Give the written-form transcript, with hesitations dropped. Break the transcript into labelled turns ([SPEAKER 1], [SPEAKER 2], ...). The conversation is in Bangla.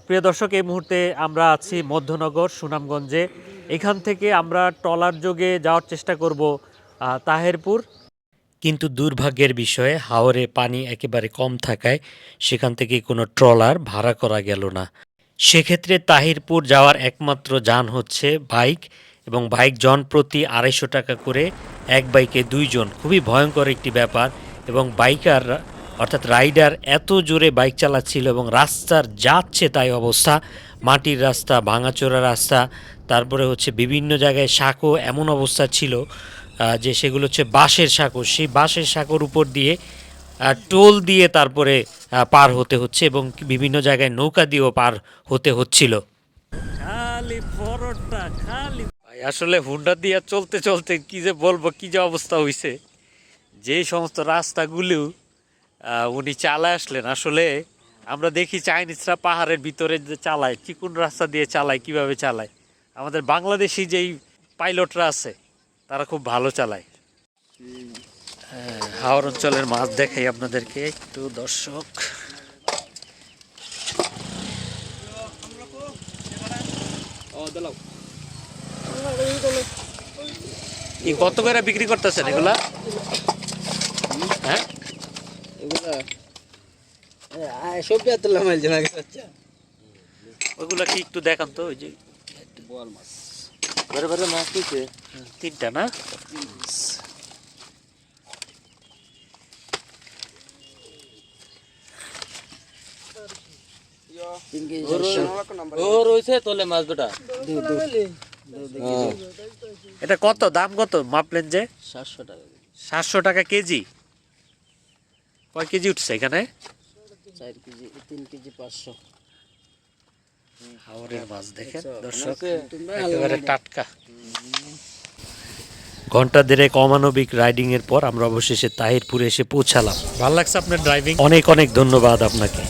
[SPEAKER 1] প্রিয় দর্শক, এই মুহূর্তে আমরা আছি মধ্যনগর সুনামগঞ্জে। এখান থেকে আমরা ট্রলার যোগে যাওয়ার চেষ্টা করব তাহেরপুর। কিন্তু দুর্ভাগ্যের বিষয়ে হাওরে পানি একেবারে কম থাকায় সেখান থেকে কোনো ট্রলার ভাড়া করা গেল না। সেক্ষেত্রে তাহিরপুর যাওয়ার একমাত্র যান হচ্ছে বাইক, এবং বাইক জন প্রতি 250 টাকা করে, এক বাইকে 2 জন। খুবই ভয়ঙ্কর একটি ব্যাপার। এবং বাইকার অর্থাৎ রাইডার এত জোরে বাইক চালাচ্ছিল এবং রাস্তার যাচ্ছে তাই অবস্থা। মাটির রাস্তা, ভাঙাচোরা রাস্তা, তারপরে হচ্ছে বিভিন্ন জায়গায় সাঁকো, এমন অবস্থা ছিল যে সেগুলো হচ্ছে বাঁশের সাঁকো। সেই বাঁশের সাঁকোর উপর দিয়ে টোল দিয়ে তারপরে পার হতে হচ্ছে, এবং বিভিন্ন জায়গায় নৌকা দিয়েও পার হতে হচ্ছিল। খালি পরোটা খালি ভাই, আসলে হুন্ডা দিয়ে চলতে চলতে কি যে বলবো, কি যে অবস্থা হয়েছে। যে সমস্ত রাস্তাগুলো উনি চালায় আসলেন, আসলে আমরা দেখি চাইনিজরা পাহাড়ের ভিতরে যে চালায়, চিকুন রাস্তা দিয়ে চালায়, কিভাবে চালায়। আমাদের বাংলাদেশি যেই পাইলটরা আছে তারা খুব ভালো চালায়। হাওর অঞ্চলের মাছ দেখাই আপনাদেরকে একটু, দর্শক। কত করে বিক্রি করতেছেন এগুলা? হ্যাঁ, ওইগুলা কি একটু দেখান তো। ওই যে মাছ 3টা না? এটা কত দাম, কত মাপলেন যে?
[SPEAKER 2] 700 টাকা।
[SPEAKER 1] 700 টাকা কেজি। কয় কেজি উঠছে এখানে?
[SPEAKER 2] 4 কেজি, 3 কেজি 500।
[SPEAKER 1] হাওরের মাছ দেখেন দর্শক, একেবারে টাটকা। ঘন্টা দেড়েক অমানবিক রাইডিং এর পর আমরা অবশেষে তাহিরপুরে এসে পৌঁছালাম। ভালো লাগছে আপনার ড্রাইভিং? অনেক অনেক ধন্যবাদ আপনাকে।